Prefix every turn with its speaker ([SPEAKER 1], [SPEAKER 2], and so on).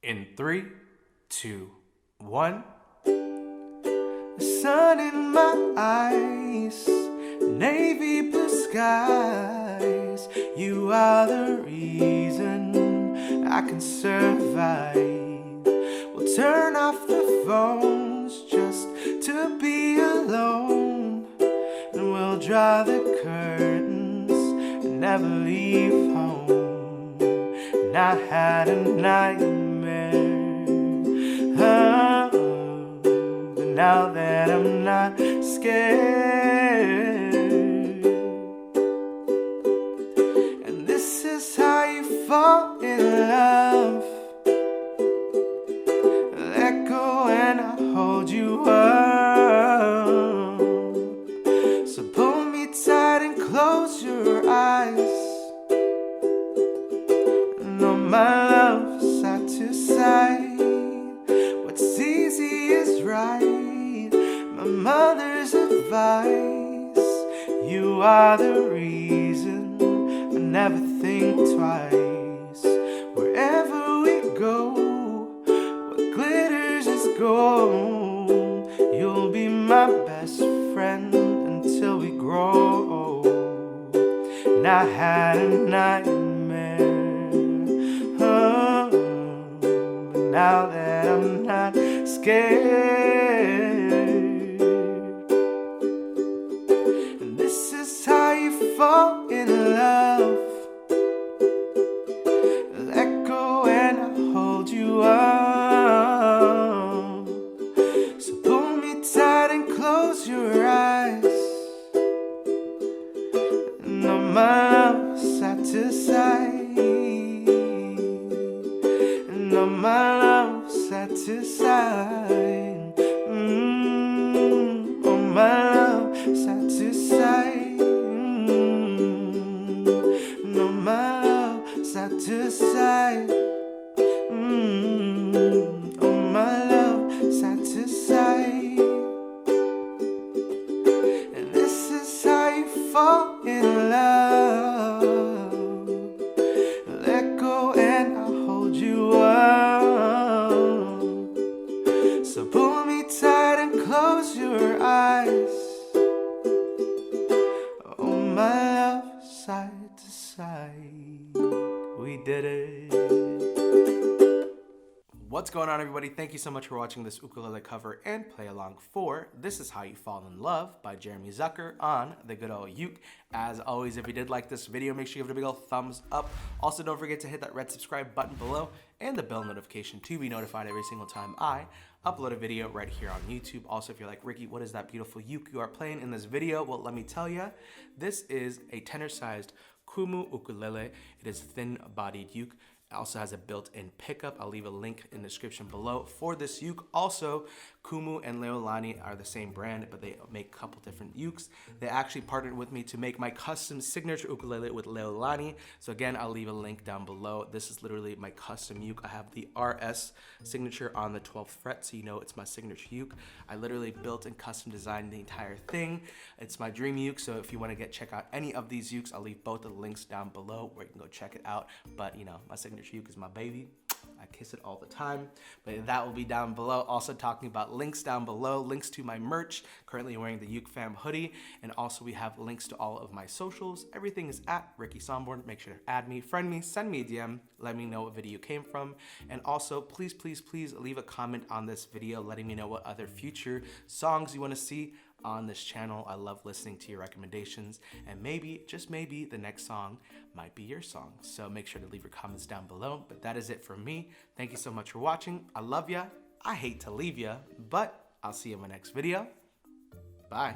[SPEAKER 1] In 3, 2, 1. The sun in my eyes, navy blue skies. You are the reason I can survive. We'll turn off the phones just to be alone, and we'll draw the curtains and never leave home. And I had a nightmare, but now that I'm not scared. And this is how you fall in love. Let go and I'll hold you up. So pull me tight and close your eyes. No, my love, side to side. What's easy is right. My mother's advice. You are the reason I never think twice. Wherever we go, what glitters is gold. You'll be my best friend until we grow old. And I had a nightmare, but now that I'm not scared. And this is how you fall in love. Let go and I'll hold you up. So pull me tight and close your eyes. And on my love, side to side. And on my love, side to side. On my love, side to side. And on my love, side to side. On my love, side to side. And this is how you fall in love. Let go and I'll hold you up. So pull me tight and close your eyes. Oh, my love, side to side. We did it. What's going on, everybody? Thank you so much for watching this ukulele cover and play along for This Is How You Fall in Love by Jeremy Zucker on the good old uke. As always, if you did like this video, make sure you give it a big old thumbs up. Also, don't forget to hit that red subscribe button below and the bell notification to be notified every single time I upload a video right here on YouTube. Also, if you're like, Ricky, what is that beautiful uke you are playing in this video? Well, let me tell you, this is a tenor-sized Kumu ukulele. It is thin-bodied uke. It also has a built-in pickup. I'll leave a link in the description below for this uke. Also, Kumu and Leolani are the same brand, but they make a couple different ukes. They actually partnered with me to make my custom signature ukulele with Leolani. So again, I'll leave a link down below. This is literally my custom uke. I have the RS signature on the 12th fret, so you know it's my signature uke. I literally built and custom designed the entire thing. It's my dream uke, so if you want to check out any of these ukes, I'll leave both of the links down below where you can go check it out. But you know, my signature uke is my baby. I kiss it all the time, but that will be down below. Also talking about links down below, links to my merch, currently wearing the Uke Fam hoodie, and also we have links to all of my socials. Everything is at Ricky Somborn. Make sure to add me, friend me, send me a DM, let me know what video you came from, and also please, please, please leave a comment on this video letting me know what other future songs you want to see on this channel. I love listening to your recommendations, and maybe, just maybe, the next song might be your song. So make sure to leave your comments down below. But that is it for me. Thank you so much for watching. I love ya. I hate to leave ya, but I'll see you in my next video. Bye.